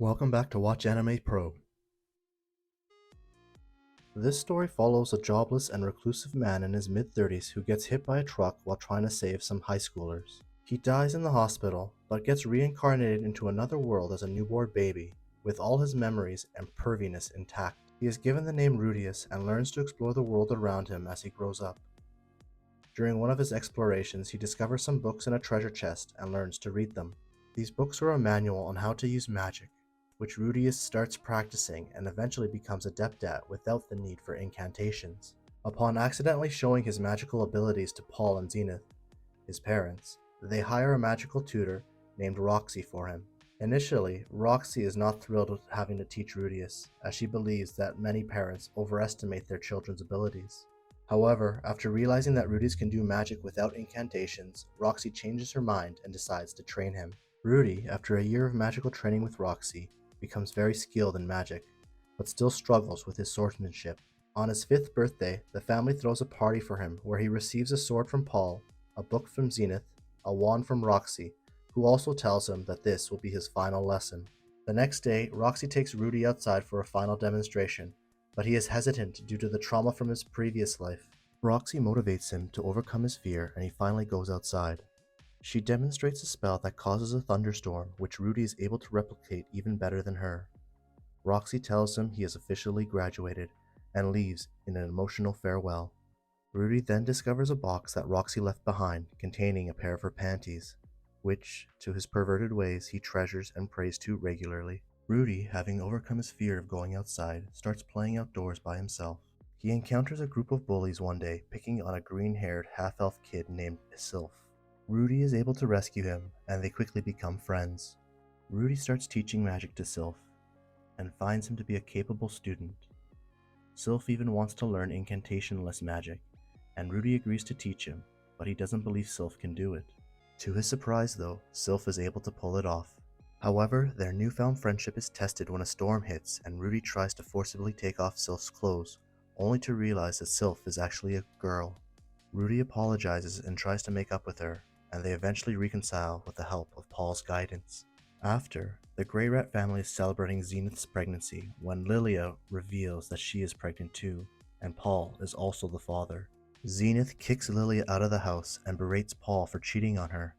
Welcome back to Watch Anime Pro. This story follows a jobless and reclusive man in his mid-30s who gets hit by a truck while trying to save some high schoolers. He dies in the hospital, but gets reincarnated into another world as a newborn baby, with all his memories and perviness intact. He is given the name Rudius and learns to explore the world around him as he grows up. During one of his explorations, he discovers some books in a treasure chest and learns to read them. These books are a manual on how to use magic, which Rudius starts practicing and eventually becomes adept at without the need for incantations. Upon accidentally showing his magical abilities to Paul and Zenith, his parents, they hire a magical tutor named Roxy for him. Initially, Roxy is not thrilled with having to teach Rudius, as she believes that many parents overestimate their children's abilities. However, after realizing that Rudius can do magic without incantations, Roxy changes her mind and decides to train him. Rudy, after a year of magical training with Roxy, becomes very skilled in magic, but still struggles with his swordsmanship. On his 5th birthday, the family throws a party for him where he receives a sword from Paul, a book from Zenith, a wand from Roxy, who also tells him that this will be his final lesson. The next day, Roxy takes Rudy outside for a final demonstration, but he is hesitant due to the trauma from his previous life. Roxy motivates him to overcome his fear and he finally goes outside. She demonstrates a spell that causes a thunderstorm, which Rudy is able to replicate even better than her. Roxy tells him he has officially graduated and leaves in an emotional farewell. Rudy then discovers a box that Roxy left behind containing a pair of her panties, which, to his perverted ways, he treasures and prays to regularly. Rudy, having overcome his fear of going outside, starts playing outdoors by himself. He encounters a group of bullies one day, picking on a green-haired half-elf kid named Sylph. Rudy is able to rescue him, and they quickly become friends. Rudy starts teaching magic to Sylph, and finds him to be a capable student. Sylph even wants to learn incantation-less magic, and Rudy agrees to teach him, but he doesn't believe Sylph can do it. To his surprise though, Sylph is able to pull it off. However, their newfound friendship is tested when a storm hits and Rudy tries to forcibly take off Sylph's clothes, only to realize that Sylph is actually a girl. Rudy apologizes and tries to make up with her, and they eventually reconcile with the help of Paul's guidance. After, the Grey Rat family is celebrating Zenith's pregnancy when Lilia reveals that she is pregnant too, and Paul is also the father. Zenith kicks Lilia out of the house and berates Paul for cheating on her,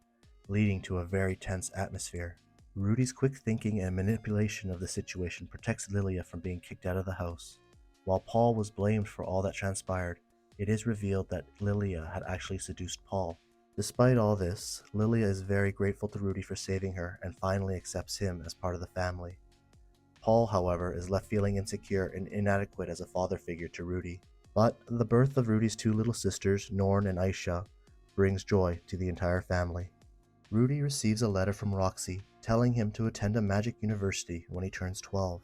leading to a very tense atmosphere. Rudy's quick thinking and manipulation of the situation protects Lilia from being kicked out of the house. While Paul was blamed for all that transpired, it is revealed that Lilia had actually seduced Paul. Despite all this, Lilia is very grateful to Rudy for saving her and finally accepts him as part of the family. Paul, however, is left feeling insecure and inadequate as a father figure to Rudy. But the birth of Rudy's two little sisters, Norn and Aisha, brings joy to the entire family. Rudy receives a letter from Roxy telling him to attend a magic university when he turns 12.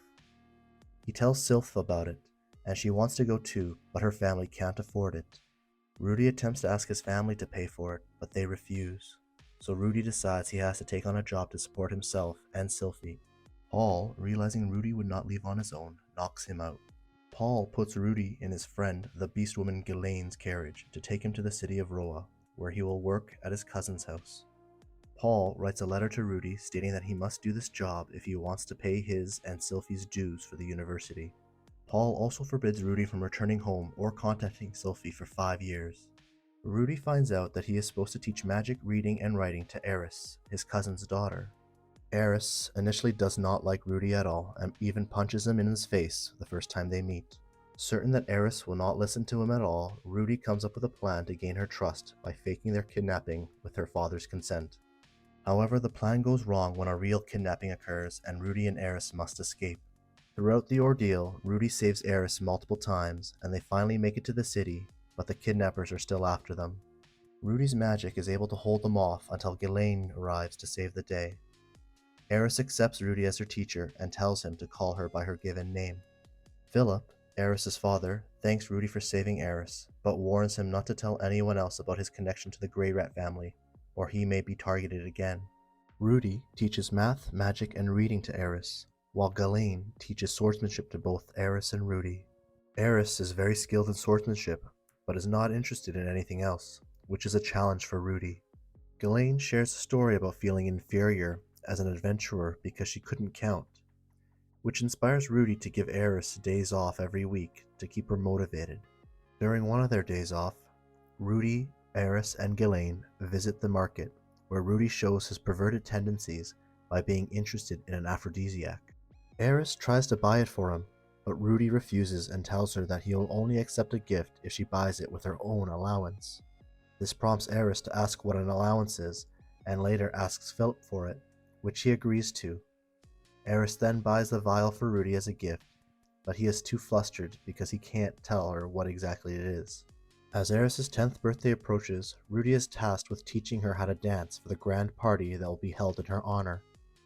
He tells Sylph about it, and she wants to go too, but her family can't afford it. Rudy attempts to ask his family to pay for it, but they refuse. So Rudy decides he has to take on a job to support himself and Sylphie. Paul, realizing Rudy would not leave on his own, knocks him out. Paul puts Rudy in his friend, the beastwoman Ghislaine's carriage to take him to the city of Roa, where he will work at his cousin's house. Paul writes a letter to Rudy stating that he must do this job if he wants to pay his and Sylphie's dues for the university. Paul also forbids Rudy from returning home or contacting Sylphie for 5 years. Rudy finds out that he is supposed to teach magic, reading, and writing to Eris, his cousin's daughter. Eris initially does not like Rudy at all and even punches him in his face the first time they meet. Certain that Eris will not listen to him at all, Rudy comes up with a plan to gain her trust by faking their kidnapping with her father's consent. However, the plan goes wrong when a real kidnapping occurs and Rudy and Eris must escape. Throughout the ordeal, Rudy saves Eris multiple times and they finally make it to the city, but the kidnappers are still after them. Rudy's magic is able to hold them off until Ghislaine arrives to save the day. Eris accepts Rudy as her teacher and tells him to call her by her given name. Philip, Eris's father, thanks Rudy for saving Eris, but warns him not to tell anyone else about his connection to the Grey Rat family, or he may be targeted again. Rudy teaches math, magic, and reading to Eris, while Ghislaine teaches swordsmanship to both Eris and Rudy. Eris is very skilled in swordsmanship, but is not interested in anything else, which is a challenge for Rudy. Ghislaine shares a story about feeling inferior as an adventurer because she couldn't count, which inspires Rudy to give Eris days off every week to keep her motivated. During one of their days off, Rudy, Eris, and Ghislaine visit the market, where Rudy shows his perverted tendencies by being interested in an aphrodisiac. Eris tries to buy it for him, but Rudy refuses and tells her that he'll only accept a gift if she buys it with her own allowance. This prompts Eris to ask what an allowance is, and later asks Philip for it, which he agrees to. Eris then buys the vial for Rudy as a gift, but he is too flustered because he can't tell her what exactly it is. As Eris' 10th birthday approaches, Rudy is tasked with teaching her how to dance for the grand party that will be held in her honor.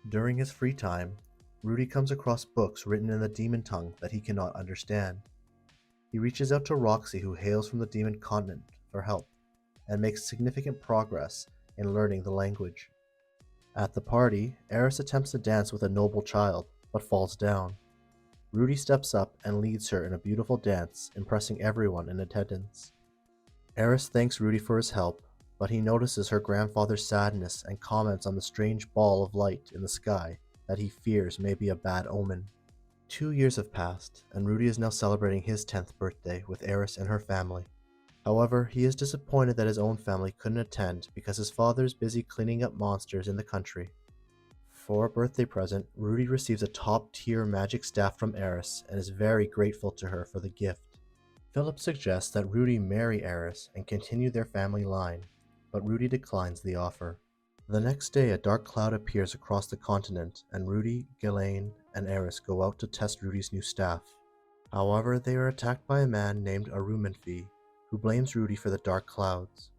During his free time, Rudy comes across books written in the demon tongue that he cannot understand. He reaches out to Roxy, who hails from the demon continent, for help, and makes significant progress in learning the language. At the party, Eris attempts to dance with a noble child, but falls down. Rudy steps up and leads her in a beautiful dance, impressing everyone in attendance. Eris thanks Rudy for his help, but he notices her grandfather's sadness and comments on the strange ball of light in the sky that he fears may be a bad omen. 2 years have passed, and Rudy is now celebrating his 10th birthday with Eris and her family. However, he is disappointed that his own family couldn't attend because his father is busy cleaning up monsters in the country. For a birthday present, Rudy receives a top-tier magic staff from Eris and is very grateful to her for the gift. Philip suggests that Rudy marry Eris and continue their family line, but Rudy declines the offer. The next day, a dark cloud appears across the continent, and Rudy, Ghislaine, and Eris go out to test Rudy's new staff. However, they are attacked by a man named Arumanfi, who blames Rudy for the dark clouds.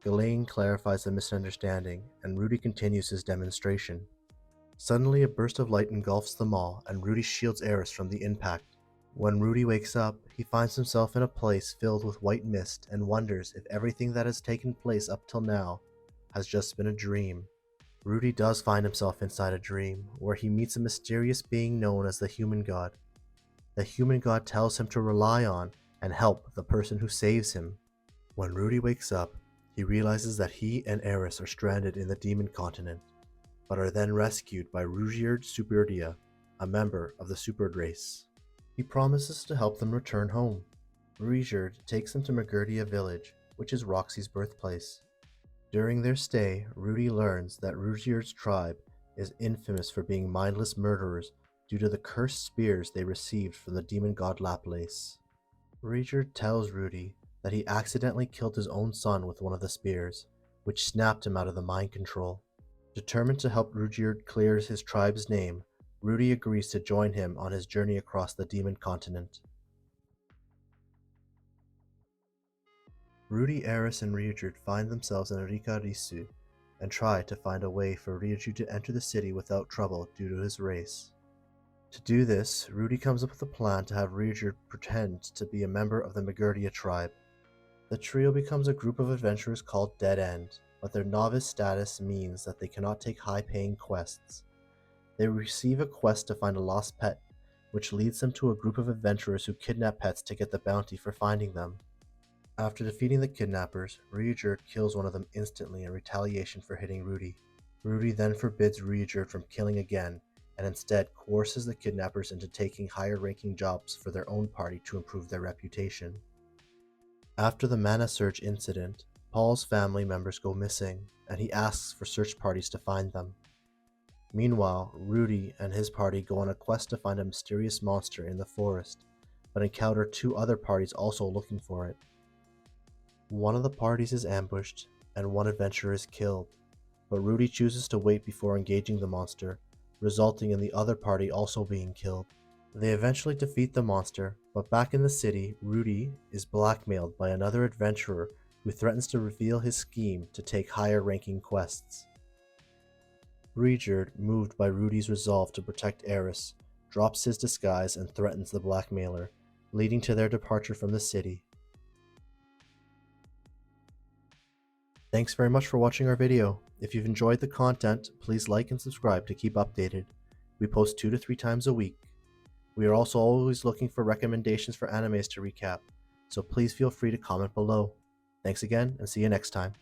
Ghislaine clarifies the misunderstanding, and Rudy continues his demonstration. Suddenly, a burst of light engulfs them all, and Rudy shields Eris from the impact. When Rudy wakes up, he finds himself in a place filled with white mist and wonders if everything that has taken place up till now has just been a dream. Rudy does find himself inside a dream, where he meets a mysterious being known as the Human God. The Human God tells him to rely on and help the person who saves him. When Rudy wakes up, he realizes that he and Eris are stranded in the demon continent, but are then rescued by Rudyard Superdia, a member of the Supered race. He promises to help them return home. Rudyard takes them to Magurdia village, which is Roxy's birthplace. During their stay, Rudy learns that Rudyard's tribe is infamous for being mindless murderers due to the cursed spears they received from the demon god Laplace. Rudyard tells Rudy that he accidentally killed his own son with one of the spears, which snapped him out of the mind control. Determined to help Rudyard clear his tribe's name, Rudy agrees to join him on his journey across the demon continent. Rudy, Eris, and Rudyard find themselves in Rikarisu and try to find a way for Rudyard to enter the city without trouble due to his race. To do this, Rudy comes up with a plan to have Rudyard pretend to be a member of the Magurdia tribe. The trio becomes a group of adventurers called Dead End, but their novice status means that they cannot take high-paying quests. They receive a quest to find a lost pet, which leads them to a group of adventurers who kidnap pets to get the bounty for finding them. After defeating the kidnappers, Rudyard kills one of them instantly in retaliation for hitting Rudy. Rudy then forbids Rudyard from killing again, and instead coerces the kidnappers into taking higher-ranking jobs for their own party to improve their reputation. After the Mana Surge incident, Paul's family members go missing, and he asks for search parties to find them. Meanwhile, Rudy and his party go on a quest to find a mysterious monster in the forest, but encounter 2 other parties also looking for it. One of the parties is ambushed, and one adventurer is killed, but Rudy chooses to wait before engaging the monster, resulting in the other party also being killed. They eventually defeat the monster, but back in the city, Rudy is blackmailed by another adventurer who threatens to reveal his scheme to take higher-ranking quests. Rudyard, moved by Rudy's resolve to protect Eris, drops his disguise and threatens the blackmailer, leading to their departure from the city. Thanks very much for watching our video. If you've enjoyed the content, please like and subscribe to keep updated. We post 2 to 3 times a week. We are also always looking for recommendations for animes to recap, so please feel free to comment below. Thanks again, and see you next time.